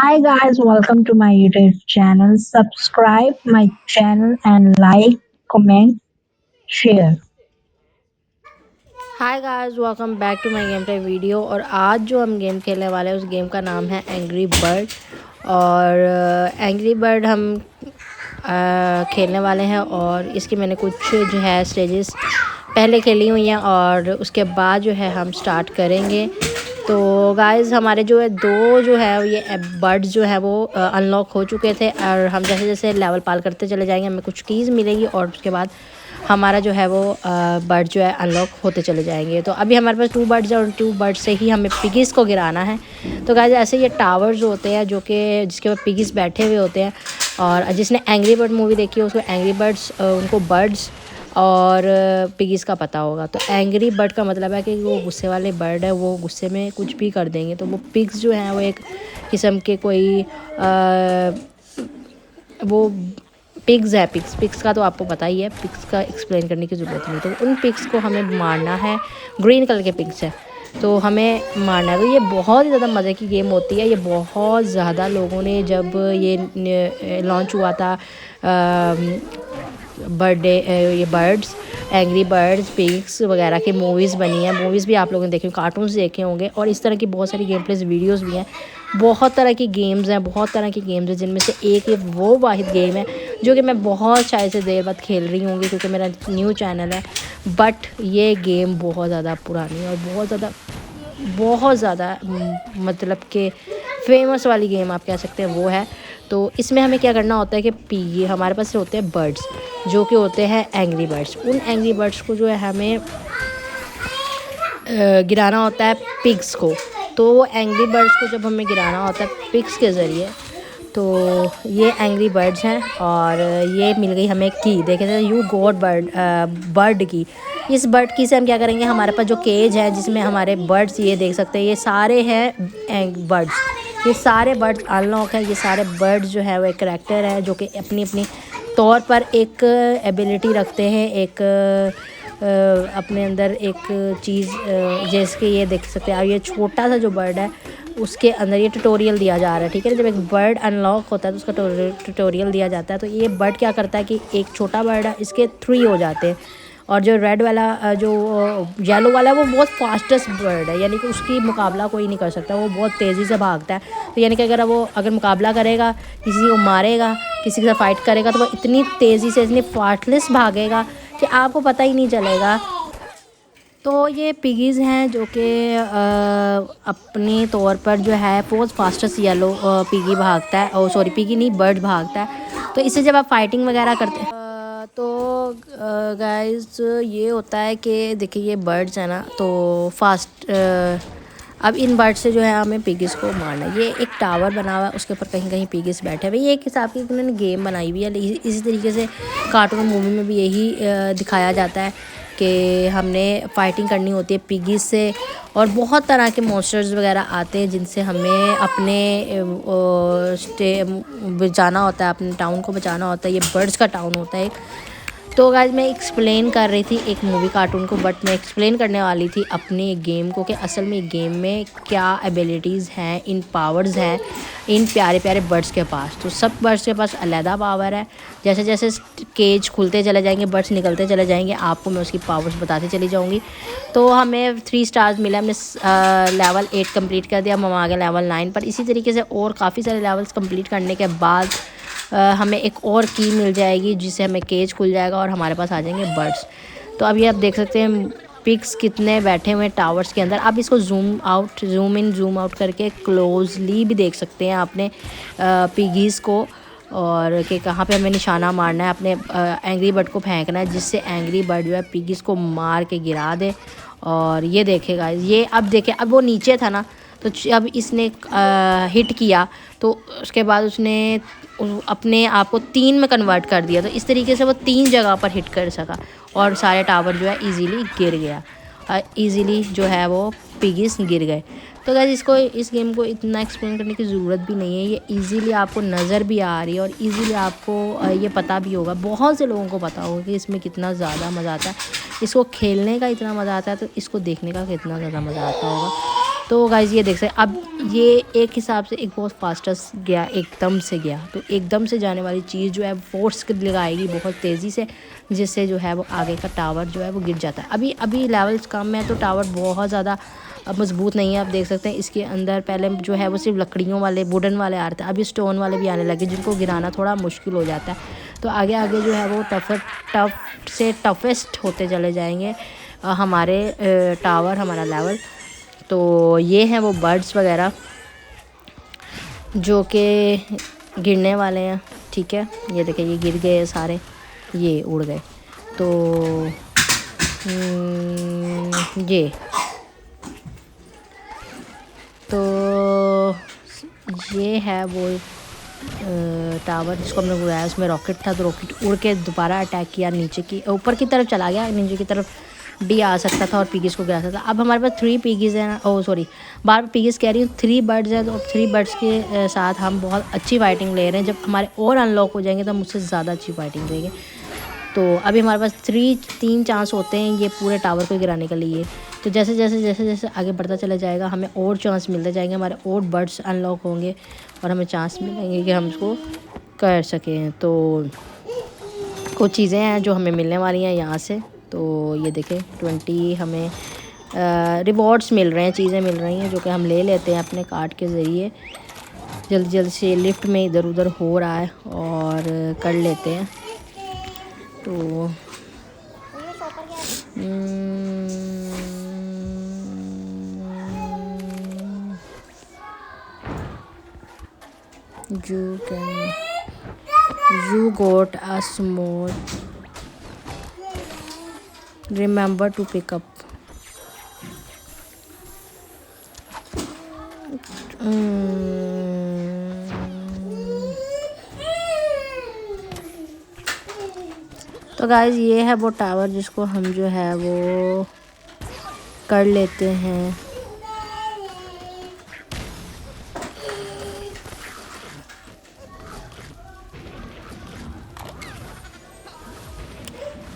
Hi guys, welcome to my YouTube channel. Subscribe my channel and like, comment, share. Hi guys welcome back to my gameplay video. और आज जो हम game खेलने वाले हैं उस गेम का नाम है एंग्री बर्ड। और एंग्री बर्ड हम खेलने वाले हैं। और इसकी मैंने कुछ जो है स्टेजेस पहले खेली हुई हैं और उसके बाद जो है हम स्टार्ट करेंगे। तो गाइस हमारे जो है दो जो है ये बर्ड्स जो है वो अनलॉक हो चुके थे। और हम जैसे जैसे लेवल पार करते चले जाएंगे हमें कुछ कीज़ मिलेंगी और उसके बाद हमारा जो है वो बर्ड जो है अनलॉक होते चले जाएंगे। तो अभी हमारे पास 2 बर्ड्स हैं और 2 बर्ड से ही हमें पिगीज़ को गिराना है। तो गाइस ऐसे ये टावर्स होते हैं जो कि जिसके ऊपर पिगीज़ बैठे हुए होते हैं। और जिसने एंग्री बर्ड मूवी देखी है उसको एंग्री बर्ड्स उनको बर्ड्स और पिगीज़ का पता होगा। तो एंग्री बर्ड का मतलब है कि वो गुस्से वाले बर्ड है, वो गुस्से में कुछ भी कर देंगे। तो वो पिग्स जो हैं वो एक किस्म के कोई वो पिग्स है। पिग्स का तो आपको पता ही है, पिग्स का एक्सप्लेन करने की ज़रूरत नहीं। तो उन पिग्स को हमें मारना है। ग्रीन कलर के पिग्स हैं तो हमें मारना है। तो ये बहुत ही ज़्यादा मज़े की गेम होती है। ये बहुत ज़्यादा लोगों ने जब ये लॉन्च हुआ था बर्थडे ये बर्ड्स एंग्री बर्ड्स पिग्स वगैरह की मूवीज़ बनी हैं। मूवीज़ भी आप लोगों ने देखी, कार्टून्स देखे होंगे और इस तरह की बहुत सारी गेम प्लेस वीडियोज़ भी हैं। बहुत तरह की गेम्स हैं, बहुत तरह की गेम्स हैं जिनमें से एक ये वो वाहिद गेम है जो कि मैं बहुत शायद से देर बाद खेल रही होंगी क्योंकि मेरा न्यू चैनल है। बट ये गेम बहुत ज़्यादा पुरानी और बहुत ज़्यादा मतलब कि फेमस वाली गेम आप कह सकते हैं वो है। तो इसमें हमें क्या करना होता है कि पी हमारे पास होते हैं बर्ड्स जो कि होते हैं एंग्री बर्ड्स। उन एंग्री बर्ड्स को जो है हमें गिराना होता है पिग्स को। तो वो एंग्री बर्ड्स को जब हमें गिराना होता है पिग्स के ज़रिए, तो ये एंग्री बर्ड्स हैं। और ये मिल गई हमें की, देखे थे यू गॉड बर्ड की। इस बर्ड की से हम क्या करेंगे, हमारे पास जो केज है जिसमें हमारे बर्ड्स ये देख सकते हैं ये सारे हैं बर्ड्स। ये सारे बर्ड्स अनलॉक है। ये सारे बर्ड्स जो है वो एक करैक्टर है जो कि अपनी अपनी तौर पर एक एबिलिटी रखते हैं, एक अपने अंदर एक चीज़। जैसे कि ये देख सकते हैं आप, ये छोटा सा जो बर्ड है उसके अंदर ये ट्यूटोरियल दिया जा रहा है। ठीक है, जब एक बर्ड अनलॉक होता है तो उसका ट्यूटोरियल दिया जाता है। तो ये बर्ड क्या करता है कि एक छोटा बर्ड है, इसके 3 हो जाते हैं। और जो रेड वाला जो येलो वाला है वो बहुत फास्टेस्ट बर्ड है, यानी कि उसकी मुकाबला कोई नहीं कर सकता, वो बहुत तेज़ी से भागता है। तो यानी कि अगर मुकाबला करेगा, किसी को मारेगा, किसी के साथ फाइट करेगा तो वो इतनी तेज़ी से इतनी फास्टनेस भागेगा कि आपको पता ही नहीं चलेगा। तो ये पिगीज़ हैं जो कि अपनी तौर पर जो है बहुत फास्टेस्ट येलो पिगी भागता है। और सॉरी पिगी नहीं, बर्ड भागता है। तो इससे जब आप फाइटिंग वगैरह करते हैं तो गाइस ये होता है कि देखिए ये बर्ड्स है ना, तो फास्ट अब इन बर्ड से जो है हमें पिगिस को मारना है। ये एक टावर बना हुआ है, उसके ऊपर कहीं कहीं पिगिस बैठे हुए। ये एक हिसाब की उन्होंने गेम बनाई हुई है। इसी तरीके से कार्टून मूवी में भी यही दिखाया जाता है कि हमने फाइटिंग करनी होती है पिगिस से। और बहुत तरह के मॉन्स्टर्स वगैरह आते हैं जिनसे हमें अपने बचाना होता है, अपने टाउन को बचाना होता है। ये बर्ड्स का टाउन होता है एक। तो गाइस मैं एक्सप्लेन कर रही थी एक मूवी कार्टून को, बट मैं एक्सप्लेन करने वाली थी अपने एक गेम को कि असल में गेम में क्या एबिलिटीज़ हैं, इन पावर्स हैं इन प्यारे प्यारे बर्ड्स के पास। तो सब बर्ड्स के पास अलहदा पावर है। जैसे जैसे केज खुलते चले जाएंगे, बर्ड्स निकलते चले जाएंगे, आपको मैं उसकी पावर्स बताती चली जाऊँगी। तो हमें 3 स्टार्स मिले, हमने लेवल 8 कंप्लीट कर दिया, हम आ गए लेवल 9 पर। इसी तरीके से और काफ़ी सारे लेवल्स कंप्लीट करने के बाद हमें एक और की मिल जाएगी जिससे हमें केज खुल जाएगा और हमारे पास आ जाएंगे बर्ड्स। तो अभी आप देख सकते हैं पिग्स कितने बैठे हुए हैं टावर्स के अंदर। आप इसको जूम इन जूम आउट करके क्लोजली भी देख सकते हैं आपने पिगीज़ को, और कि कहाँ पे हमें निशाना मारना है, अपने एंग्री बर्ड को फेंकना है जिससे एंग्री बर्ड जो है पिगीज़ को मार के गिरा दे। और ये देखेगा, ये अब देखे, अब वो नीचे था ना, तो अब इसने हिट किया तो उसके बाद उसने अपने आप को 3 में कन्वर्ट कर दिया। तो इस तरीके से वो 3 जगह पर हिट कर सका और सारे टावर जो है इजीली गिर गया, इजीली जो है वो पिगीज गिर गए। तो गाइस इस गेम को इतना एक्सप्लेन करने की ज़रूरत भी नहीं है, ये इजीली आपको नज़र भी आ रही है और इजीली आपको ये पता भी होगा, बहुत से लोगों को पता होगा कि इसमें कितना ज़्यादा मज़ा आता है। इसको खेलने का इतना मज़ा आता है तो इसको देखने का कितना ज़्यादा मज़ा आता होगा। तो गाइज़ ये देख सकते अब ये एक हिसाब से एक बहुत फास्टेस्ट गया, एकदम से गया। तो एकदम से जाने वाली चीज़ जो है फोर्स लगाएगी बहुत तेज़ी से, जिससे जो है वो आगे का टावर जो है वो गिर जाता है। अभी अभी लेवल्स कम है तो टावर बहुत ज़्यादा मजबूत नहीं है। आप देख सकते हैं इसके अंदर पहले जो है वो सिर्फ लकड़ियों वाले वुडन वाले आ रहे थे, अभी स्टोन वाले भी आने लगे जिनको गिराना थोड़ा मुश्किल हो जाता है। तो आगे आगे जो है वो टफ से टफेस्ट होते चले जाएंगे हमारे टावर, हमारा लेवल। तो ये हैं वो बर्ड्स वगैरह जो कि गिरने वाले हैं, ठीक है। ये देखिए ये गिर गए सारे, ये उड़ गए। तो ये तो ये है वो टावर जिसको हमने उड़ाया, उसमें रॉकेट था तो रॉकेट उड़ के दोबारा अटैक किया, नीचे की ऊपर की तरफ चला गया, नीचे की तरफ डी आ सकता था और पिगीज़ को गिरा सकता था। अब हमारे पास 3 पिगीज़ हैं, ओह सॉरी बार बार पिगीज़ कह रही हूँ, 3 बर्ड्स हैं। तो 3 बर्ड्स के साथ हम बहुत अच्छी फाइटिंग ले रहे हैं। जब हमारे और अनलॉक हो जाएंगे तो हम उससे ज़्यादा अच्छी फाइटिंग लेंगे। तो अभी हमारे पास 3 चांस होते हैं ये पूरे टावर को गिराने के लिए। तो जैसे जैसे जैसे जैसे आगे बढ़ता चला जाएगा हमें और चांस मिलते जाएंगे, हमारे और बर्ड्स अनलॉक होंगे और हमें चांस मिलेंगे कि हम इसको कर सकें। तो कुछ चीज़ें हैं जो हमें मिलने वाली हैं यहाँ से। तो ये देखें 20 हमें रिवॉर्ड्स मिल रहे हैं, चीज़ें मिल रही हैं जो कि हम ले लेते हैं अपने कार्ड के ज़रिए। जल्दी जल्दी से लिफ्ट में इधर उधर हो रहा है और कर लेते हैं। तो you got a small, remember to pick up. तो गाइस ये है वो टावर जिसको हम जो है वो कर लेते हैं।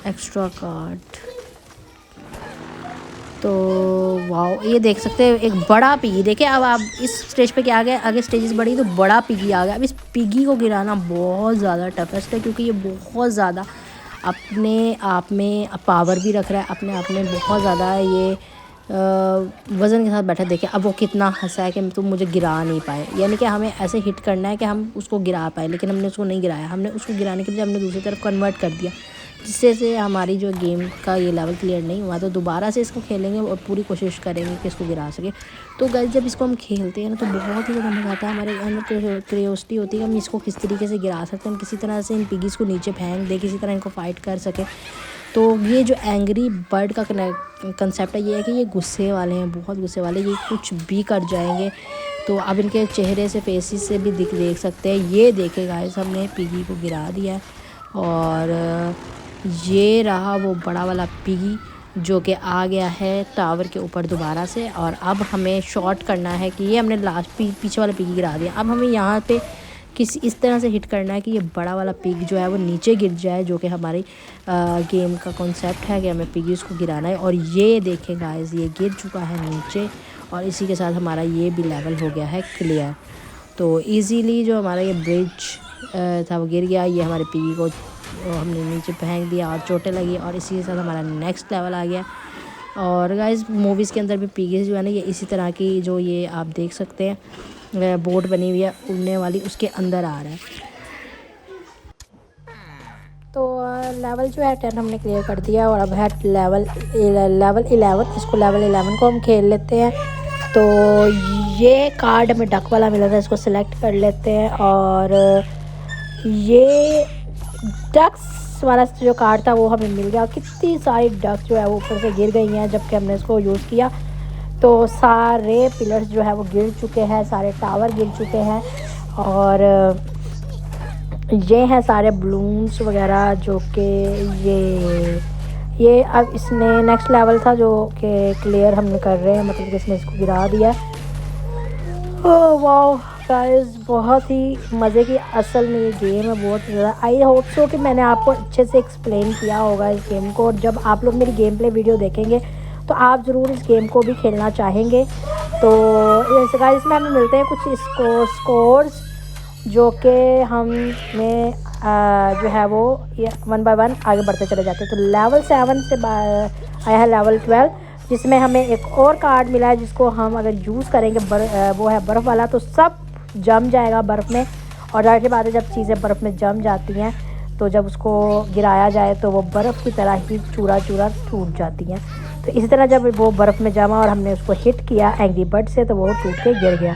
एक्स्ट्रा कार्ड, तो वाओ ये देख सकते हैं एक बड़ा पिगी। देखिए अब आप इस स्टेज पे क्या आ गया, आगे स्टेजेस बढ़ी तो बड़ा पिगी आ गया। अब इस पिगी को गिराना बहुत ज़्यादा टफेस्ट है क्योंकि ये बहुत ज़्यादा अपने आप में पावर भी रख रहा है, अपने आप में बहुत ज़्यादा ये वज़न के साथ बैठा। देखिए अब वो कितना हंसा है कि तुम मुझे गिरा नहीं पाए, यानी कि हमें ऐसे हिट करना है कि हम उसको गिरा पाए, लेकिन हमने उसको नहीं गिराया। हमने उसको गिराने के लिए हमने दूसरी तरफ कन्वर्ट कर दिया, जिससे से हमारी जो गेम का ये लेवल क्लियर नहीं हुआ। तो दोबारा से इसको खेलेंगे और पूरी कोशिश करेंगे कि इसको गिरा सके। तो गाइस जब इसको हम खेलते हैं ना तो बहुत ही ज़्यादा मज़ा आता है, हमारे अंदर क्यूरियोसिटी होती है कि हम इसको किस तरीके से गिरा सकते हैं, हम किसी तरह से इन पिगीज़ को नीचे फेंक दे, किसी तरह इनको फाइट कर सके। तो ये जो एंग्री बर्ड का कंसेप्ट है ये है कि ये गुस्से वाले हैं, बहुत गुस्से वाले, ये कुछ भी कर जाएंगे। तो अब इनके चेहरे से, फेसिस से भी देख सकते हैं। ये देखे गाइस हमने पिगी को गिरा दिया है और ये रहा वो बड़ा वाला पिगी जो कि आ गया है टावर के ऊपर दोबारा से। और अब हमें शॉट करना है कि ये हमने लास्ट पीछे वाला पिगी गिरा दिया। अब हमें यहाँ पे किसी इस तरह से हिट करना है कि ये बड़ा वाला पिग जो है वो नीचे गिर जाए, जो कि हमारी गेम का कॉन्सेप्ट है कि हमें पिगीज़ को गिराना है। और ये देखें गाइस ये गिर चुका है नीचे और इसी के साथ हमारा ये भी लेवल हो गया है क्लियर। तो इजीली जो हमारा ये ब्रिज था वो गिर गया, ये हमारे पिगी को हमने नीचे फेंक दिया और चोटें लगी और इसी के साथ हमारा नेक्स्ट लेवल आ गया। और गाइस मूवीज़ के अंदर भी पिगीज़ जो है ना ये इसी तरह की, जो ये आप देख सकते हैं बोट बनी हुई है उड़ने वाली, उसके अंदर आ रहा है। तो लेवल जो है 10 हमने क्लियर कर दिया और अब है लेवल 11। इसको लेवल 11 को हम खेल लेते हैं। तो ये कार्ड हमें डक वाला मिला था, इसको सिलेक्ट कर लेते हैं। और ये डक्स वाला जो कार्ड था वो हमें मिल गया। कितनी सारी डक्स जो है वो ऊपर से गिर गई हैं जबकि हमने इसको यूज़ किया। तो सारे पिलर्स जो है वो गिर चुके हैं, सारे टावर गिर चुके हैं। और ये हैं सारे बलून्स वगैरह जो कि ये अब इसने नेक्स्ट लेवल था जो कि क्लियर हमने कर रहे हैं, मतलब कि इसने इसको गिरा दिया। ओह वाह गाइस बहुत ही मज़े की असल में ये गेम है, बहुत ज़्यादा। आई होप सो कि मैंने आपको अच्छे से एक्सप्लेन किया होगा इस गेम को। और जब आप लोग मेरी गेम प्ले वीडियो देखेंगे तो आप ज़रूर इस गेम को भी खेलना चाहेंगे। तो गाइस इसमें हमें मिलते हैं कुछ स्कोर्स जो कि हमें जो है वो ये 1 बाय 1 आगे बढ़ते चले जाते हैं। तो लेवल 7 से आया है लेवल 12, जिसमें हमें एक और कार्ड मिला है जिसको हम अगर यूज़ करेंगे वो है बर्फ़ वाला, तो सब जम जाएगा बर्फ़ में। और जाहिर सी बात है जब चीज़ें बर्फ़ में जम जाती हैं तो जब उसको गिराया जाए तो वो बर्फ़ की तरह ही चूरा चूरा टूट जाती हैं। तो इसी तरह जब वो बर्फ़ में जमा और हमने उसको हिट किया एंग्री बर्ड से तो वो टूट के गिर गया।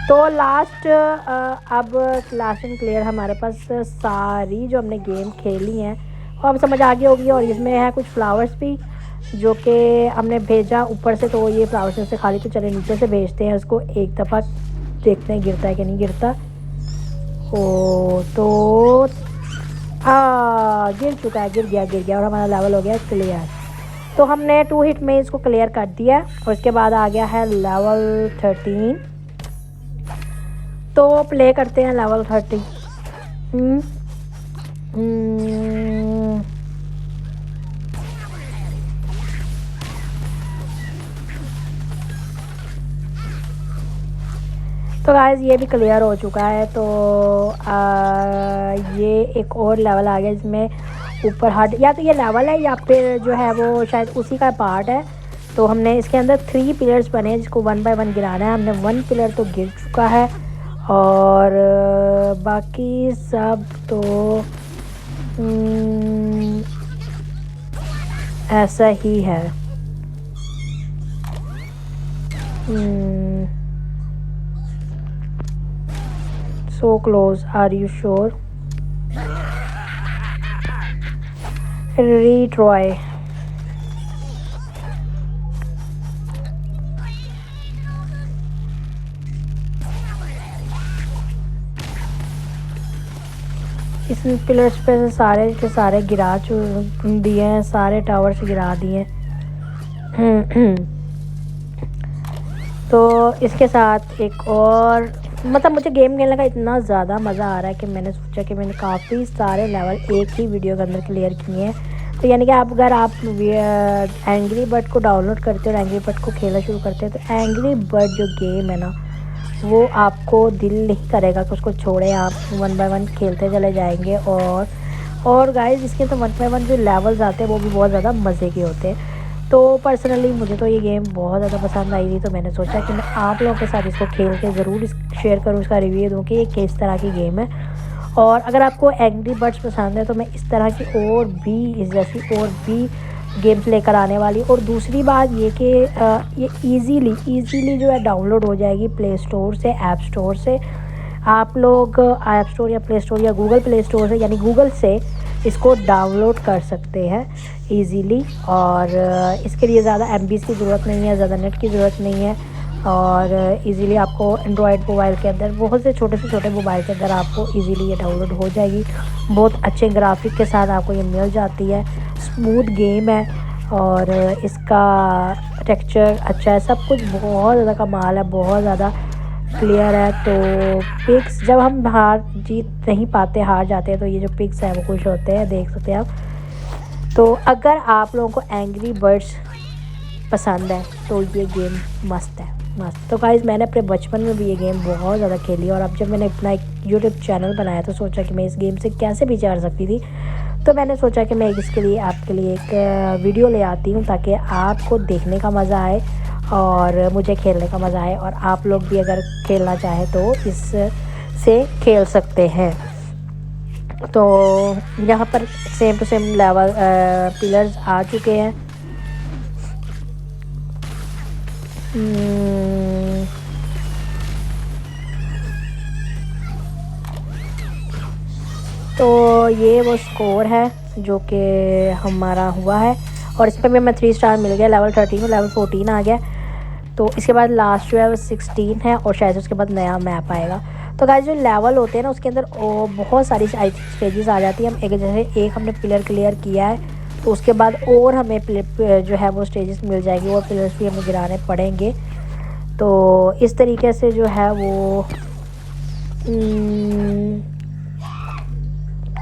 तो लास्ट अब लास्ट एंड क्लियर हमारे पास सारी जो हमने गेम खेली हैं वो अब समझ आ गई होगी। और इसमें है कुछ फ्लावर्स भी जो कि हमने भेजा ऊपर से, तो ये फ्लावर्स से खाली, तो चले नीचे से भेजते हैं उसको एक दफ़ा, देखते हैं गिरता है कि नहीं गिरता। ओ तो गिर चुका है, गिर गया और हमारा लेवल हो गया क्लियर। तो हमने 2 हिट में इसको क्लियर कर दिया। और उसके बाद आ गया है लेवल 13। तो प्ले करते हैं लेवल 13। तो गाइस ये भी क्लियर हो चुका है। तो ये एक और लेवल आ गया जिसमें ऊपर हार्ड, या तो ये लेवल है या फिर जो है वो शायद उसी का पार्ट है। तो हमने इसके अंदर 3 पिलर्स बने हैं जिसको 1 बाय 1 गिराना है। हमने 1 पिलर तो गिर चुका है और बाकी सब तो ऐसा ही है। So close, are you sure? Retry. इस पिलर्स पे सारे के सारे गिरा दिए हैं, सारे टावर्स गिरा दिए। तो इसके साथ एक और मतलब मुझे गेम खेलने का इतना ज़्यादा मज़ा आ रहा है कि मैंने सोचा कि मैंने काफ़ी सारे लेवल एक ही वीडियो के अंदर क्लियर किए हैं। तो यानी कि अगर आप एंग्री बर्ड को डाउनलोड करते हो और एंग्री बर्ड को खेलना शुरू करते हैं तो एंग्री बर्ड जो गेम है ना वो आपको दिल नहीं करेगा कि उसको छोड़े, आप 1 बाय 1 खेलते चले जाएंगे। और गाइस इसके तो 1 बाय 1 जो लेवल्स आते हैं वो भी बहुत ज़्यादा मज़े के होते हैं। तो पर्सनली मुझे तो ये गेम बहुत ज़्यादा पसंद आई थी, तो मैंने सोचा कि मैं आप लोगों के साथ इसको खेल के ज़रूर शेयर करूँ, इसका रिव्यू दूँ कि ये किस तरह की गेम है। और अगर आपको एंग्री बर्ड्स पसंद है तो मैं इस तरह की और भी गेम्स लेकर आने वाली। और दूसरी बात ये कि ये ईज़िली जो है डाउनलोड हो जाएगी प्ले स्टोर से, ऐप स्टोर से। आप लोग ऐप स्टोर या प्ले स्टोर या गूगल प्ले स्टोर से यानी गूगल से इसको डाउनलोड कर सकते हैं ईज़िली। और इसके लिए ज़्यादा MBs की ज़रूरत नहीं है, ज़्यादा नेट की ज़रूरत नहीं है। और इजीली आपको एंड्रॉयड मोबाइल के अंदर, बहुत से छोटे मोबाइल के अंदर आपको इजीली ये डाउनलोड हो जाएगी। बहुत अच्छे ग्राफिक के साथ आपको ये मिल जाती है। स्मूथ गेम है और इसका टेक्सचर अच्छा है, सब कुछ बहुत ज़्यादा कमाल है, बहुत ज़्यादा क्लियर है। तो पिक्स जब हम हार जीत नहीं पाते, हार जाते हैं, तो ये जो पिक्स हैं वो खुश होते हैं, देख सकते हैं आप। तो अगर आप लोगों को एंग्री बर्ड्स पसंद है तो ये गेम मस्त है, मस्त। तो गाइज़ मैंने अपने बचपन में भी ये गेम बहुत ज़्यादा खेली और अब जब मैंने अपना एक यूट्यूब चैनल बनाया तो सोचा कि मैं इस गेम से कैसे भी जा सकती थी। तो मैंने सोचा कि मैं इसके लिए आपके लिए एक वीडियो ले आती हूँ ताकि आपको देखने का मज़ा आए और मुझे खेलने का मज़ा आए, और आप लोग भी अगर खेलना चाहें तो इससे खेल सकते हैं। तो यहाँ पर same to same level pillars आ चुके हैं। तो ये वो स्कोर है जो कि हमारा हुआ है और इस पर भी हमें 3 स्टार मिल गया। लेवल 13 और लेवल 14 आ गया। तो इसके बाद लास्ट जो है 16 है और शायद उसके बाद नया मैप आएगा। तो गाइस जो लेवल होते हैं ना उसके अंदर बहुत सारी स्टेजेस आ जाती हैं। हम जैसे एक हमने पिलर क्लियर किया है तो उसके बाद और हमें जो है वो स्टेजेस मिल जाएगी और पिलर्स भी हमें गिराने पड़ेंगे। तो इस तरीके से जो है वो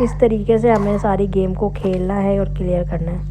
इस तरीके से हमें सारी गेम को खेलना है और क्लियर करना है।